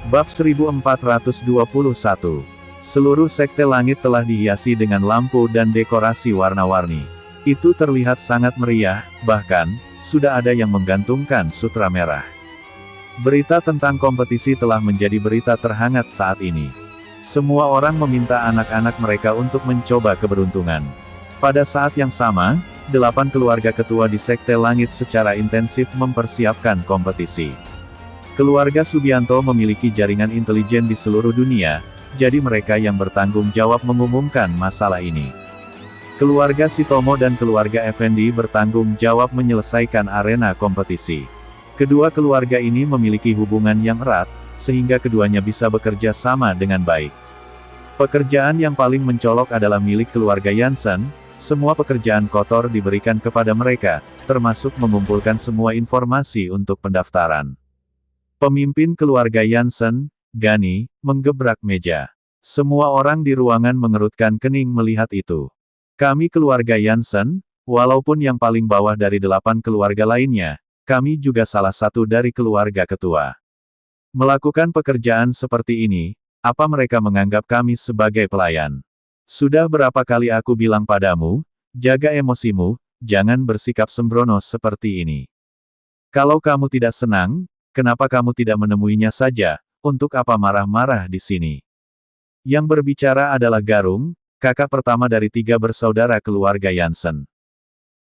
Bab 1421. Seluruh sekte langit telah dihiasi dengan lampu dan dekorasi warna-warni. Itu terlihat sangat meriah, bahkan, sudah ada yang menggantungkan sutra merah. Berita tentang kompetisi telah menjadi berita terhangat saat ini. Semua orang meminta anak-anak mereka untuk mencoba keberuntungan. Pada saat yang sama, 8 keluarga ketua di sekte langit secara intensif mempersiapkan kompetisi. Keluarga Subianto memiliki jaringan intelijen di seluruh dunia, jadi mereka yang bertanggung jawab mengumumkan masalah ini. Keluarga Sitomo dan keluarga Effendi bertanggung jawab menyelesaikan arena kompetisi. Kedua keluarga ini memiliki hubungan yang erat, sehingga keduanya bisa bekerja sama dengan baik. Pekerjaan yang paling mencolok adalah milik keluarga Jansen. Semua pekerjaan kotor diberikan kepada mereka, termasuk mengumpulkan semua informasi untuk pendaftaran. Pemimpin keluarga Jansen, Gani, menggebrak meja. Semua orang di ruangan mengerutkan kening melihat itu. Kami keluarga Jansen, walaupun yang paling bawah dari 8 keluarga lainnya, kami juga salah satu dari keluarga ketua. Melakukan pekerjaan seperti ini, apa mereka menganggap kami sebagai pelayan? Sudah berapa kali aku bilang padamu, jaga emosimu, jangan bersikap sembrono seperti ini. Kalau kamu tidak senang, kenapa kamu tidak menemuinya saja? Untuk apa marah-marah di sini? Yang berbicara adalah Garung, kakak pertama dari 3 bersaudara keluarga Jansen.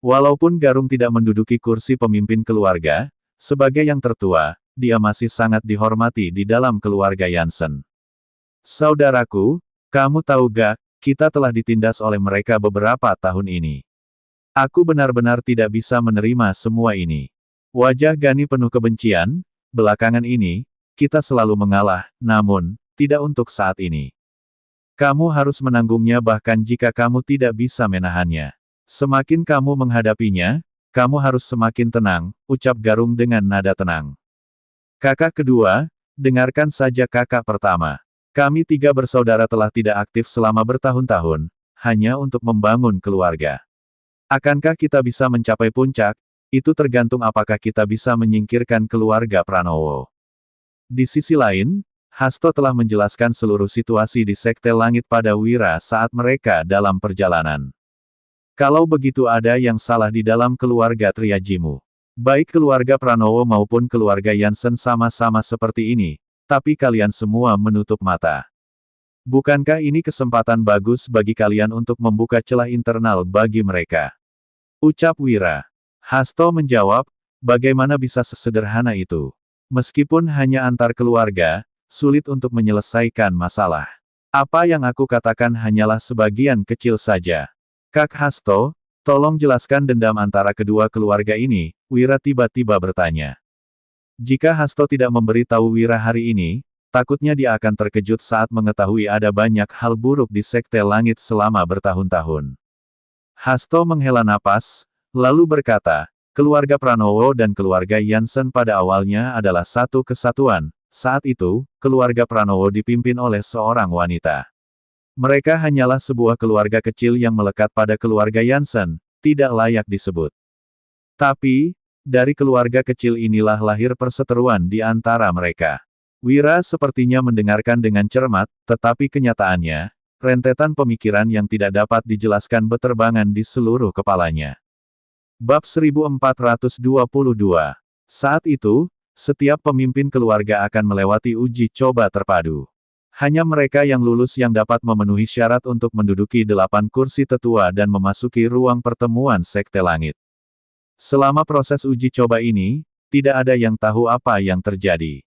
Walaupun Garung tidak menduduki kursi pemimpin keluarga, sebagai yang tertua, dia masih sangat dihormati di dalam keluarga Jansen. Saudaraku, kamu tahu gak, kita telah ditindas oleh mereka beberapa tahun ini. Aku benar-benar tidak bisa menerima semua ini. Wajah Gani penuh kebencian. Belakangan ini, kita selalu mengalah, namun, tidak untuk saat ini. Kamu harus menanggungnya bahkan jika kamu tidak bisa menahannya. Semakin kamu menghadapinya, kamu harus semakin tenang, ucap Garung dengan nada tenang. Kakak kedua, dengarkan saja kakak pertama. Kami 3 bersaudara telah tidak aktif selama bertahun-tahun, hanya untuk membangun keluarga. Akankah kita bisa mencapai puncak? Itu tergantung apakah kita bisa menyingkirkan keluarga Pranowo. Di sisi lain, Hasto telah menjelaskan seluruh situasi di Sekte Langit pada Wira saat mereka dalam perjalanan. Kalau begitu ada yang salah di dalam keluarga Triajimu. Baik keluarga Pranowo maupun keluarga Jansen sama-sama seperti ini. Tapi kalian semua menutup mata. Bukankah ini kesempatan bagus bagi kalian untuk membuka celah internal bagi mereka? Ucap Wira. Hasto menjawab, bagaimana bisa sesederhana itu? Meskipun hanya antar keluarga, sulit untuk menyelesaikan masalah. Apa yang aku katakan hanyalah sebagian kecil saja. Kak Hasto, tolong jelaskan dendam antara kedua keluarga ini, Wira tiba-tiba bertanya. Jika Hasto tidak memberitahu Wira hari ini, takutnya dia akan terkejut saat mengetahui ada banyak hal buruk di Sekte Langit selama bertahun-tahun. Hasto menghela napas, lalu berkata, keluarga Pranowo dan keluarga Jansen pada awalnya adalah satu kesatuan. Saat itu, keluarga Pranowo dipimpin oleh seorang wanita. Mereka hanyalah sebuah keluarga kecil yang melekat pada keluarga Jansen, tidak layak disebut. Tapi, dari keluarga kecil inilah lahir perseteruan di antara mereka. Wira sepertinya mendengarkan dengan cermat, tetapi kenyataannya, rentetan pemikiran yang tidak dapat dijelaskan beterbangan di seluruh kepalanya. Bab 1422. Saat itu, setiap pemimpin keluarga akan melewati uji coba terpadu. Hanya mereka yang lulus yang dapat memenuhi syarat untuk menduduki 8 kursi tetua dan memasuki ruang pertemuan Sekte Langit. Selama proses uji coba ini, tidak ada yang tahu apa yang terjadi.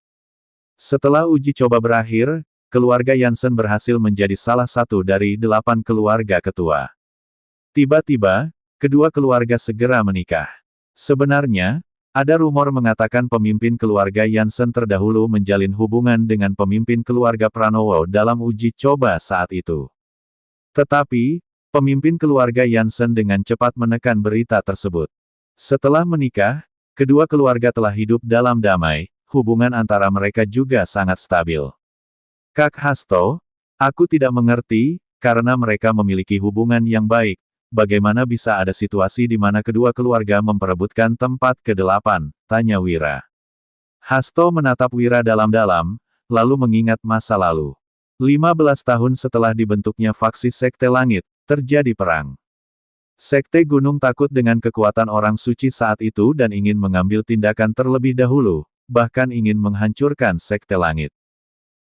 Setelah uji coba berakhir, keluarga Jansen berhasil menjadi salah satu dari 8 keluarga ketua. Tiba-tiba, kedua keluarga segera menikah. Sebenarnya, ada rumor mengatakan pemimpin keluarga Jansen terdahulu menjalin hubungan dengan pemimpin keluarga Pranowo dalam uji coba saat itu. Tetapi, pemimpin keluarga Jansen dengan cepat menekan berita tersebut. Setelah menikah, kedua keluarga telah hidup dalam damai, hubungan antara mereka juga sangat stabil. Kak Hasto, aku tidak mengerti, karena mereka memiliki hubungan yang baik, bagaimana bisa ada situasi di mana kedua keluarga memperebutkan tempat ke-8, tanya Wira. Hasto menatap Wira dalam-dalam, lalu mengingat masa lalu. 15 tahun setelah dibentuknya faksi Sekte Langit, terjadi perang. Sekte Gunung takut dengan kekuatan orang suci saat itu dan ingin mengambil tindakan terlebih dahulu, bahkan ingin menghancurkan Sekte Langit.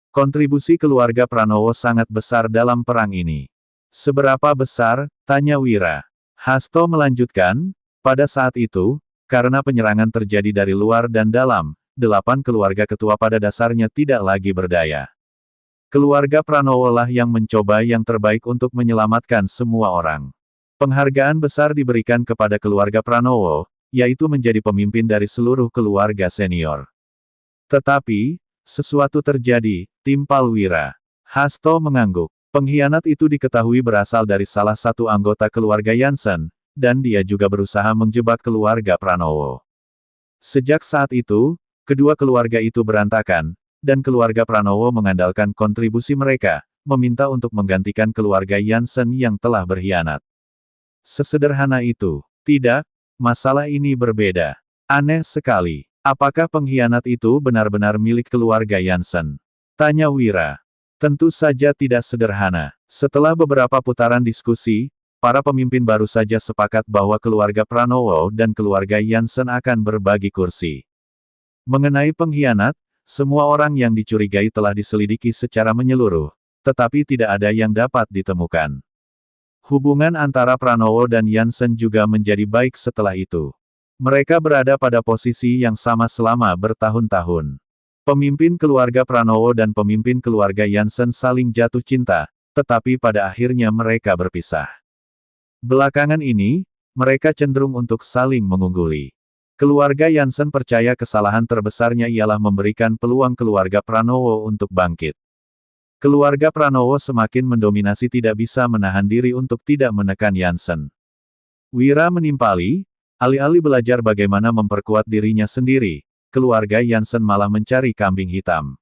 Kontribusi keluarga Pranowo sangat besar dalam perang ini. Seberapa besar? Tanya Wira. Hasto melanjutkan, pada saat itu, karena penyerangan terjadi dari luar dan dalam, 8 keluarga ketua pada dasarnya tidak lagi berdaya. Keluarga Pranowo lah yang mencoba yang terbaik untuk menyelamatkan semua orang. Penghargaan besar diberikan kepada keluarga Pranowo, yaitu menjadi pemimpin dari seluruh keluarga senior. Tetapi, sesuatu terjadi, timpal Wira. Hasto mengangguk. Pengkhianat itu diketahui berasal dari salah satu anggota keluarga Jansen, dan dia juga berusaha menjebak keluarga Pranowo. Sejak saat itu, kedua keluarga itu berantakan, dan keluarga Pranowo mengandalkan kontribusi mereka, meminta untuk menggantikan keluarga Jansen yang telah berkhianat. Sesederhana itu. Tidak, masalah ini berbeda. Aneh sekali. Apakah pengkhianat itu benar-benar milik keluarga Jansen? Tanya Wira. Tentu saja tidak sederhana. Setelah beberapa putaran diskusi, para pemimpin baru saja sepakat bahwa keluarga Pranowo dan keluarga Jansen akan berbagi kursi. Mengenai pengkhianat, semua orang yang dicurigai telah diselidiki secara menyeluruh, tetapi tidak ada yang dapat ditemukan. Hubungan antara Pranowo dan Jansen juga menjadi baik setelah itu. Mereka berada pada posisi yang sama selama bertahun-tahun. Pemimpin keluarga Pranowo dan pemimpin keluarga Jansen saling jatuh cinta, tetapi pada akhirnya mereka berpisah. Belakangan ini, mereka cenderung untuk saling mengungguli. Keluarga Jansen percaya kesalahan terbesarnya ialah memberikan peluang keluarga Pranowo untuk bangkit. Keluarga Pranowo semakin mendominasi, tidak bisa menahan diri untuk tidak menekan Jansen. Wira menimpali, alih-alih belajar bagaimana memperkuat dirinya sendiri, keluarga Jansen malah mencari kambing hitam.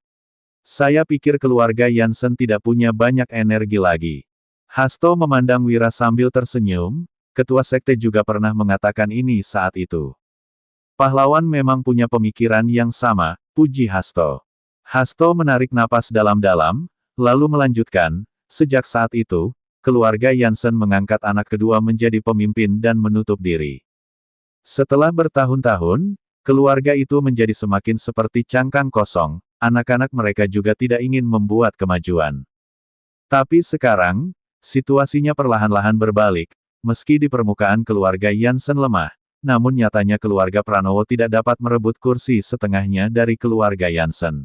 Saya pikir keluarga Jansen tidak punya banyak energi lagi. Hasto memandang Wira sambil tersenyum, ketua sekte juga pernah mengatakan ini saat itu. Pahlawan memang punya pemikiran yang sama, puji Hasto. Hasto menarik napas dalam-dalam, lalu melanjutkan, sejak saat itu, keluarga Jansen mengangkat anak kedua menjadi pemimpin dan menutup diri. Setelah bertahun-tahun, keluarga itu menjadi semakin seperti cangkang kosong, anak-anak mereka juga tidak ingin membuat kemajuan. Tapi sekarang, situasinya perlahan-lahan berbalik, meski di permukaan keluarga Jansen lemah, namun nyatanya keluarga Pranowo tidak dapat merebut kursi setengahnya dari keluarga Jansen.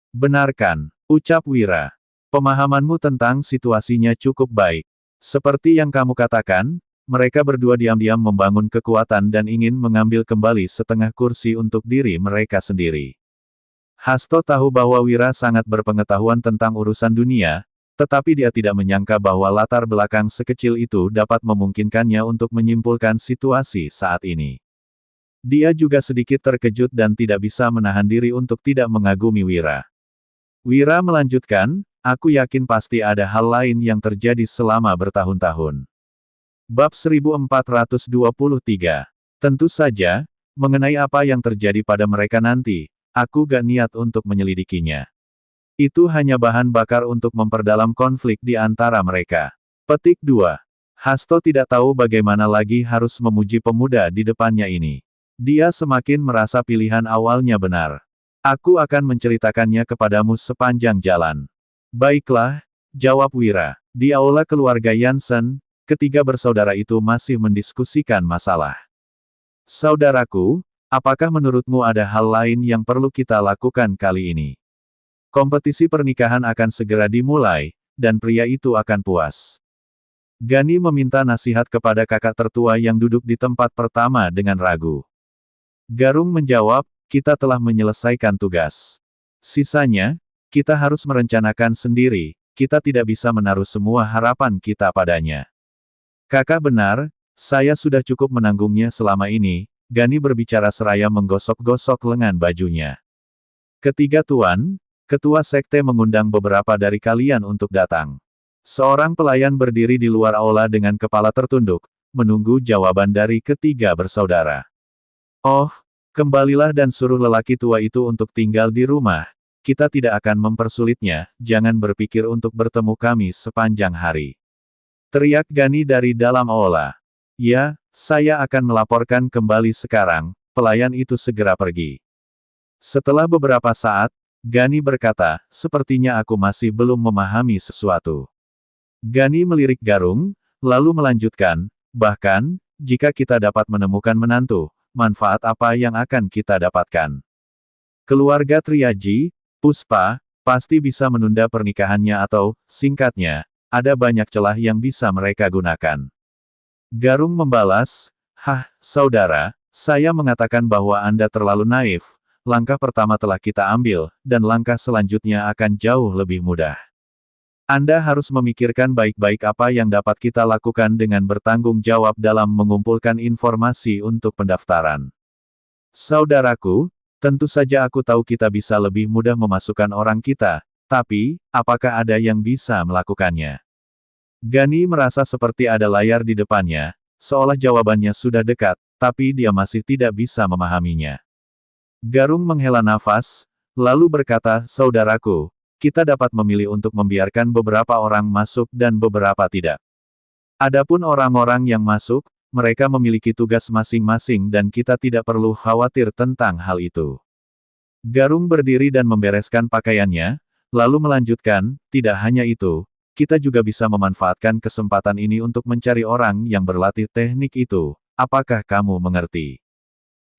Benarkan, ucap Wira. Pemahamanmu tentang situasinya cukup baik. Seperti yang kamu katakan, mereka berdua diam-diam membangun kekuatan dan ingin mengambil kembali setengah kursi untuk diri mereka sendiri. Hasto tahu bahwa Wira sangat berpengetahuan tentang urusan dunia, tetapi dia tidak menyangka bahwa latar belakang sekecil itu dapat memungkinkannya untuk menyimpulkan situasi saat ini. Dia juga sedikit terkejut dan tidak bisa menahan diri untuk tidak mengagumi Wira. Wira melanjutkan, aku yakin pasti ada hal lain yang terjadi selama bertahun-tahun. Bab 1423. Tentu saja, mengenai apa yang terjadi pada mereka nanti, aku gak niat untuk menyelidikinya. Itu hanya bahan bakar untuk memperdalam konflik di antara mereka. Petik 2. Hasto tidak tahu bagaimana lagi harus memuji pemuda di depannya ini. Dia semakin merasa pilihan awalnya benar. Aku akan menceritakannya kepadamu sepanjang jalan. Baiklah, jawab Wira. Di aula keluarga Jansen, ketiga bersaudara itu masih mendiskusikan masalah. Saudaraku, apakah menurutmu ada hal lain yang perlu kita lakukan kali ini? Kompetisi pernikahan akan segera dimulai, dan pria itu akan puas. Gani meminta nasihat kepada kakak tertua yang duduk di tempat pertama dengan ragu. Garung menjawab, kita telah menyelesaikan tugas. Sisanya, kita harus merencanakan sendiri, kita tidak bisa menaruh semua harapan kita padanya. Kakak benar, saya sudah cukup menanggungnya selama ini, Gani berbicara seraya menggosok-gosok lengan bajunya. Ketiga tuan, ketua sekte mengundang beberapa dari kalian untuk datang. Seorang pelayan berdiri di luar aula dengan kepala tertunduk, menunggu jawaban dari ketiga bersaudara. Oh, kembalilah dan suruh lelaki tua itu untuk tinggal di rumah, kita tidak akan mempersulitnya, jangan berpikir untuk bertemu kami sepanjang hari. Teriak Gani dari dalam aula. Ya, saya akan melaporkan kembali sekarang, pelayan itu segera pergi. Setelah beberapa saat, Gani berkata, sepertinya aku masih belum memahami sesuatu. Gani melirik Garung, lalu melanjutkan, bahkan, jika kita dapat menemukan menantu, manfaat apa yang akan kita dapatkan? Keluarga Triaji, Puspa, pasti bisa menunda pernikahannya atau, singkatnya, ada banyak celah yang bisa mereka gunakan. Garung membalas, saudara, saya mengatakan bahwa Anda terlalu naif, langkah pertama telah kita ambil, dan langkah selanjutnya akan jauh lebih mudah. Anda harus memikirkan baik-baik apa yang dapat kita lakukan dengan bertanggung jawab dalam mengumpulkan informasi untuk pendaftaran. Saudaraku, tentu saja aku tahu kita bisa lebih mudah memasukkan orang kita, tapi, apakah ada yang bisa melakukannya? Gani merasa seperti ada layar di depannya, seolah jawabannya sudah dekat, tapi dia masih tidak bisa memahaminya. Garung menghela nafas, lalu berkata, saudaraku, kita dapat memilih untuk membiarkan beberapa orang masuk dan beberapa tidak. Adapun orang-orang yang masuk, mereka memiliki tugas masing-masing dan kita tidak perlu khawatir tentang hal itu. Garung berdiri dan membereskan pakaiannya, lalu melanjutkan, tidak hanya itu, kita juga bisa memanfaatkan kesempatan ini untuk mencari orang yang berlatih teknik itu. Apakah kamu mengerti?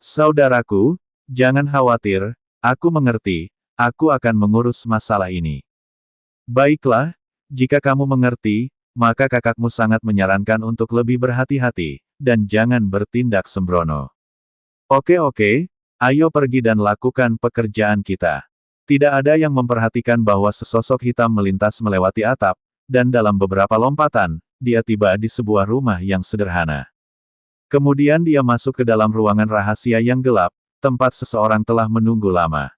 Saudaraku, jangan khawatir, aku mengerti, aku akan mengurus masalah ini. Baiklah, jika kamu mengerti, maka kakakmu sangat menyarankan untuk lebih berhati-hati, dan jangan bertindak sembrono. Oke, ayo pergi dan lakukan pekerjaan kita. Tidak ada yang memperhatikan bahwa sesosok hitam melintas melewati atap, dan dalam beberapa lompatan, dia tiba di sebuah rumah yang sederhana. Kemudian dia masuk ke dalam ruangan rahasia yang gelap, tempat seseorang telah menunggu lama.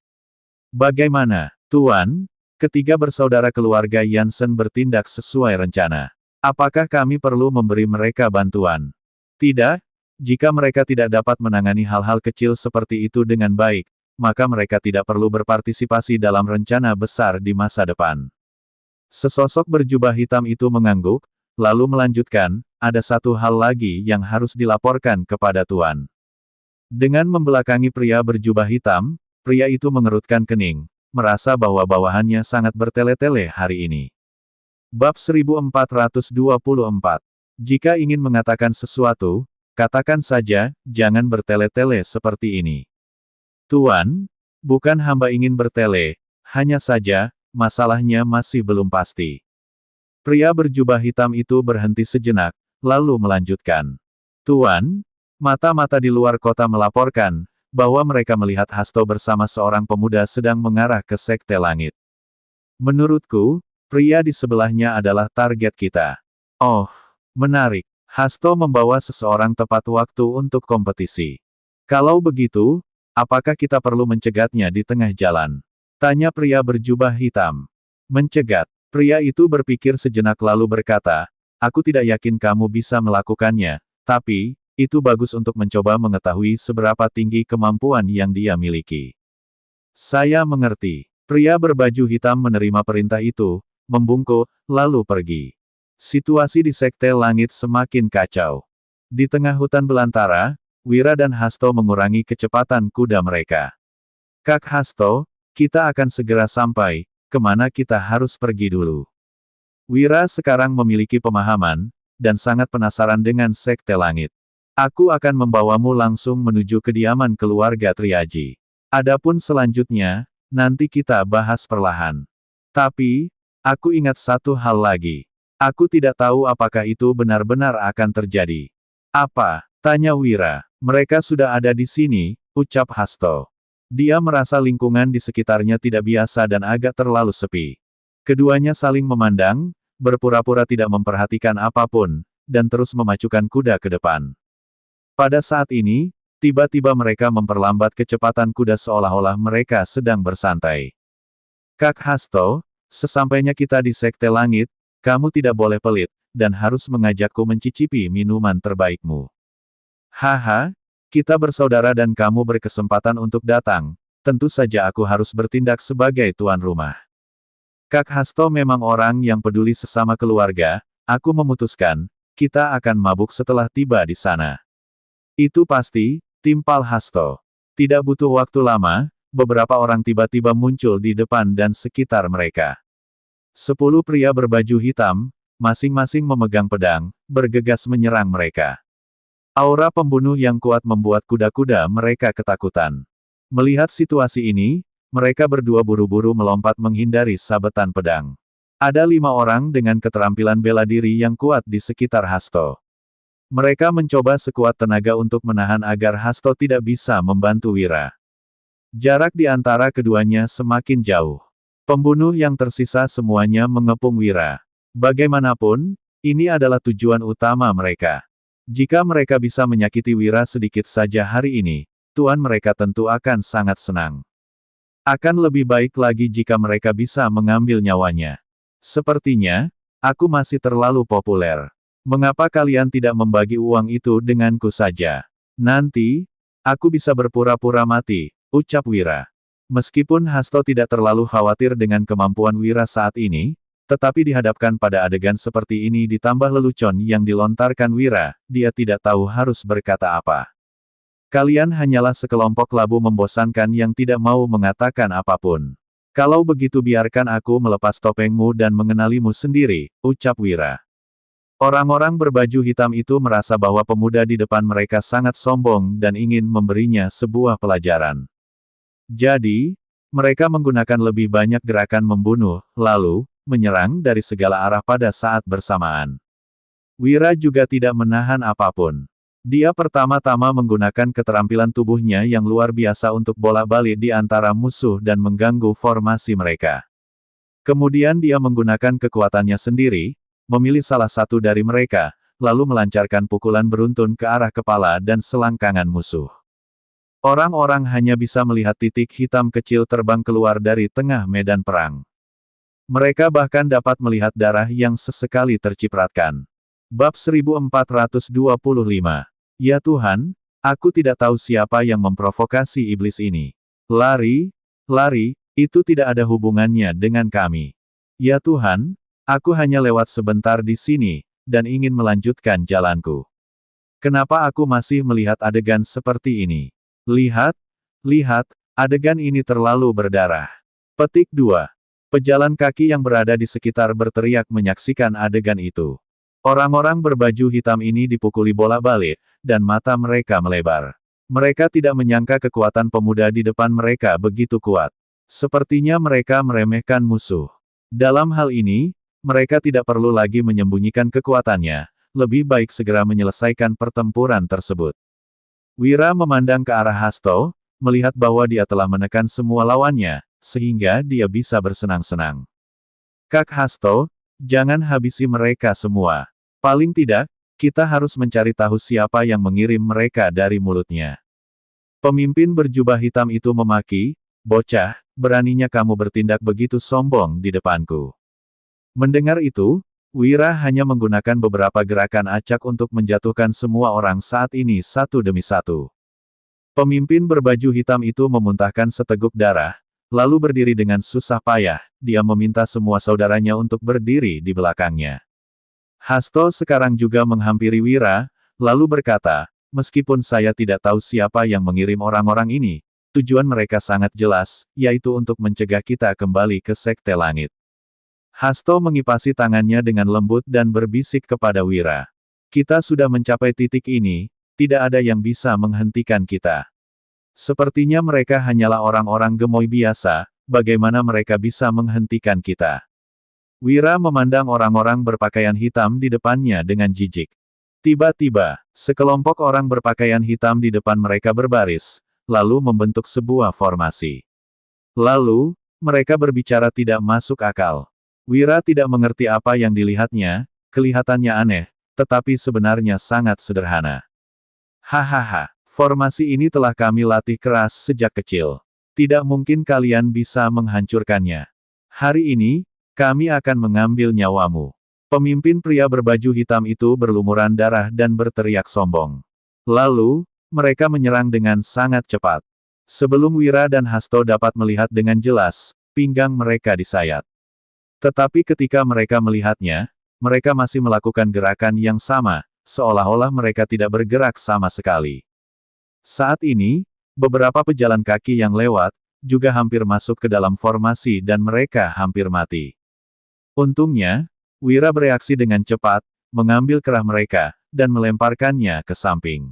Bagaimana, Tuan? Ketiga bersaudara keluarga Yansen bertindak sesuai rencana. Apakah kami perlu memberi mereka bantuan? Tidak, jika mereka tidak dapat menangani hal-hal kecil seperti itu dengan baik, maka mereka tidak perlu berpartisipasi dalam rencana besar di masa depan. Sesosok berjubah hitam itu mengangguk, lalu melanjutkan, ada satu hal lagi yang harus dilaporkan kepada Tuan. Dengan membelakangi pria berjubah hitam, pria itu mengerutkan kening, merasa bahwa bawahannya sangat bertele-tele hari ini. Bab 1424. Jika ingin mengatakan sesuatu, katakan saja, jangan bertele-tele seperti ini. Tuan, bukan hamba ingin bertele, hanya saja, masalahnya masih belum pasti. Pria berjubah hitam itu berhenti sejenak, lalu melanjutkan. Tuan, mata-mata di luar kota melaporkan, bahwa mereka melihat Hasto bersama seorang pemuda sedang mengarah ke Sekte Langit. Menurutku, pria di sebelahnya adalah target kita. Oh, menarik. Hasto membawa seseorang tepat waktu untuk kompetisi. Kalau begitu, apakah kita perlu mencegatnya di tengah jalan? Tanya pria berjubah hitam. Mencegat. Pria itu berpikir sejenak lalu berkata, aku tidak yakin kamu bisa melakukannya, tapi, itu bagus untuk mencoba mengetahui seberapa tinggi kemampuan yang dia miliki. Saya mengerti. Pria berbaju hitam menerima perintah itu, membungkuk, lalu pergi. Situasi di Sekte Langit semakin kacau. Di tengah hutan belantara, Wira dan Hasto mengurangi kecepatan kuda mereka. Kak Hasto, kita akan segera sampai, kemana kita harus pergi dulu? Wira sekarang memiliki pemahaman, dan sangat penasaran dengan Sekte Langit. Aku akan membawamu langsung menuju kediaman keluarga Triaji. Adapun selanjutnya, nanti kita bahas perlahan. Tapi, aku ingat satu hal lagi. Aku tidak tahu apakah itu benar-benar akan terjadi. Apa? Tanya Wira. Mereka sudah ada di sini, ucap Hasto. Dia merasa lingkungan di sekitarnya tidak biasa dan agak terlalu sepi. Keduanya saling memandang, berpura-pura tidak memperhatikan apapun, dan terus memacukan kuda ke depan. Pada saat ini, tiba-tiba mereka memperlambat kecepatan kuda seolah-olah mereka sedang bersantai. Kak Hasto, sesampainya kita di Sekte Langit, kamu tidak boleh pelit, dan harus mengajakku mencicipi minuman terbaikmu. Haha, kita bersaudara dan kamu berkesempatan untuk datang, tentu saja aku harus bertindak sebagai tuan rumah. Kak Hasto memang orang yang peduli sesama keluarga, aku memutuskan, kita akan mabuk setelah tiba di sana. Itu pasti, timpal Hasto. Tidak butuh waktu lama, beberapa orang tiba-tiba muncul di depan dan sekitar mereka. 10 pria berbaju hitam, masing-masing memegang pedang, bergegas menyerang mereka. Aura pembunuh yang kuat membuat kuda-kuda mereka ketakutan. Melihat situasi ini, mereka berdua buru-buru melompat menghindari sabetan pedang. Ada 5 orang dengan keterampilan bela diri yang kuat di sekitar Hasto. Mereka mencoba sekuat tenaga untuk menahan agar Hasto tidak bisa membantu Wira. Jarak di antara keduanya semakin jauh. Pembunuh yang tersisa semuanya mengepung Wira. Bagaimanapun, ini adalah tujuan utama mereka. Jika mereka bisa menyakiti Wira sedikit saja hari ini, tuan mereka tentu akan sangat senang. Akan lebih baik lagi jika mereka bisa mengambil nyawanya. Sepertinya, aku masih terlalu populer. Mengapa kalian tidak membagi uang itu denganku saja? Nanti, aku bisa berpura-pura mati, ucap Wira. Meskipun Hasto tidak terlalu khawatir dengan kemampuan Wira saat ini, tetapi dihadapkan pada adegan seperti ini ditambah lelucon yang dilontarkan Wira, dia tidak tahu harus berkata apa. Kalian hanyalah sekelompok labu membosankan yang tidak mau mengatakan apapun. Kalau begitu biarkan aku melepas topengmu dan mengenalimu sendiri, ucap Wira. Orang-orang berbaju hitam itu merasa bahwa pemuda di depan mereka sangat sombong dan ingin memberinya sebuah pelajaran. Jadi, mereka menggunakan lebih banyak gerakan membunuh, lalu, menyerang dari segala arah pada saat bersamaan. Wira juga tidak menahan apapun. Dia pertama-tama menggunakan keterampilan tubuhnya yang luar biasa untuk bolak-balik di antara musuh dan mengganggu formasi mereka. Kemudian dia menggunakan kekuatannya sendiri, memilih salah satu dari mereka, lalu melancarkan pukulan beruntun ke arah kepala dan selangkangan musuh. Orang-orang hanya bisa melihat titik hitam kecil terbang keluar dari tengah medan perang. Mereka bahkan dapat melihat darah yang sesekali tercipratkan. Bab 1425. Ya Tuhan, aku tidak tahu siapa yang memprovokasi iblis ini. Lari, lari, itu tidak ada hubungannya dengan kami. Ya Tuhan, aku hanya lewat sebentar di sini, dan ingin melanjutkan jalanku. Kenapa aku masih melihat adegan seperti ini? Lihat, lihat, adegan ini terlalu berdarah. Petik 2. Pejalan kaki yang berada di sekitar berteriak menyaksikan adegan itu. Orang-orang berbaju hitam ini dipukuli bolak-balik, dan mata mereka melebar. Mereka tidak menyangka kekuatan pemuda di depan mereka begitu kuat. Sepertinya mereka meremehkan musuh. Dalam hal ini, mereka tidak perlu lagi menyembunyikan kekuatannya, lebih baik segera menyelesaikan pertempuran tersebut. Wira memandang ke arah Hasto, melihat bahwa dia telah menekan semua lawannya, sehingga dia bisa bersenang-senang. Kak Hasto, jangan habisi mereka semua. Paling tidak, kita harus mencari tahu siapa yang mengirim mereka dari mulutnya. Pemimpin berjubah hitam itu memaki, bocah, beraninya kamu bertindak begitu sombong di depanku. Mendengar itu, Wira hanya menggunakan beberapa gerakan acak untuk menjatuhkan semua orang saat ini satu demi satu. Pemimpin berbaju hitam itu memuntahkan seteguk darah, lalu berdiri dengan susah payah, dia meminta semua saudaranya untuk berdiri di belakangnya. Hasto sekarang juga menghampiri Wira, lalu berkata, meskipun saya tidak tahu siapa yang mengirim orang-orang ini, tujuan mereka sangat jelas, yaitu untuk mencegah kita kembali ke Sekte Langit. Hasto mengipasi tangannya dengan lembut dan berbisik kepada Wira. Kita sudah mencapai titik ini, tidak ada yang bisa menghentikan kita. Sepertinya mereka hanyalah orang-orang gemoy biasa, bagaimana mereka bisa menghentikan kita? Wira memandang orang-orang berpakaian hitam di depannya dengan jijik. Tiba-tiba, sekelompok orang berpakaian hitam di depan mereka berbaris, lalu membentuk sebuah formasi. Lalu, mereka berbicara tidak masuk akal. Wira tidak mengerti apa yang dilihatnya, kelihatannya aneh, tetapi sebenarnya sangat sederhana. Hahaha, formasi ini telah kami latih keras sejak kecil. Tidak mungkin kalian bisa menghancurkannya. Hari ini, kami akan mengambil nyawamu. Pemimpin pria berbaju hitam itu berlumuran darah dan berteriak sombong. Lalu, mereka menyerang dengan sangat cepat. Sebelum Wira dan Hasto dapat melihat dengan jelas, pinggang mereka disayat. Tetapi ketika mereka melihatnya, mereka masih melakukan gerakan yang sama, seolah-olah mereka tidak bergerak sama sekali. Saat ini, beberapa pejalan kaki yang lewat, juga hampir masuk ke dalam formasi dan mereka hampir mati. Untungnya, Wira bereaksi dengan cepat, mengambil kerah mereka, dan melemparkannya ke samping.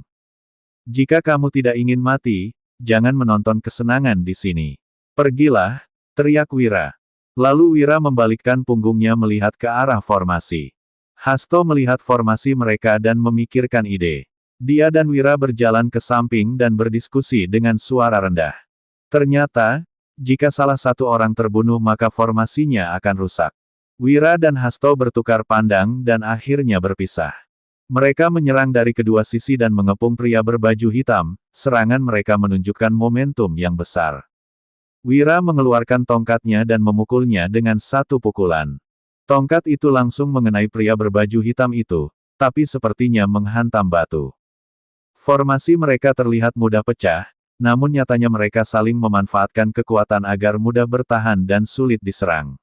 Jika kamu tidak ingin mati, jangan menonton kesenangan di sini. Pergilah, teriak Wira. Lalu Wira membalikkan punggungnya melihat ke arah formasi. Hasto melihat formasi mereka dan memikirkan ide. Dia dan Wira berjalan ke samping dan berdiskusi dengan suara rendah. Ternyata, jika salah satu orang terbunuh maka formasinya akan rusak. Wira dan Hasto bertukar pandang dan akhirnya berpisah. Mereka menyerang dari kedua sisi dan mengepung pria berbaju hitam, serangan mereka menunjukkan momentum yang besar. Wira mengeluarkan tongkatnya dan memukulnya dengan satu pukulan. Tongkat itu langsung mengenai pria berbaju hitam itu, tapi sepertinya menghantam batu. Formasi mereka terlihat mudah pecah, namun nyatanya mereka saling memanfaatkan kekuatan agar mudah bertahan dan sulit diserang.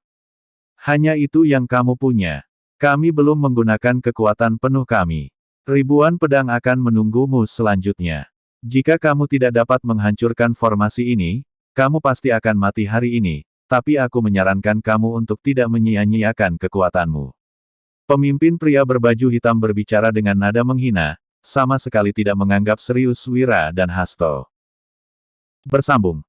Hanya itu yang kamu punya. Kami belum menggunakan kekuatan penuh kami. Ribuan pedang akan menunggumu selanjutnya. Jika kamu tidak dapat menghancurkan formasi ini, kamu pasti akan mati hari ini, tapi aku menyarankan kamu untuk tidak menyia-nyiakan kekuatanmu. Pemimpin pria berbaju hitam berbicara dengan nada menghina, sama sekali tidak menganggap serius Wira dan Hasto. Bersambung.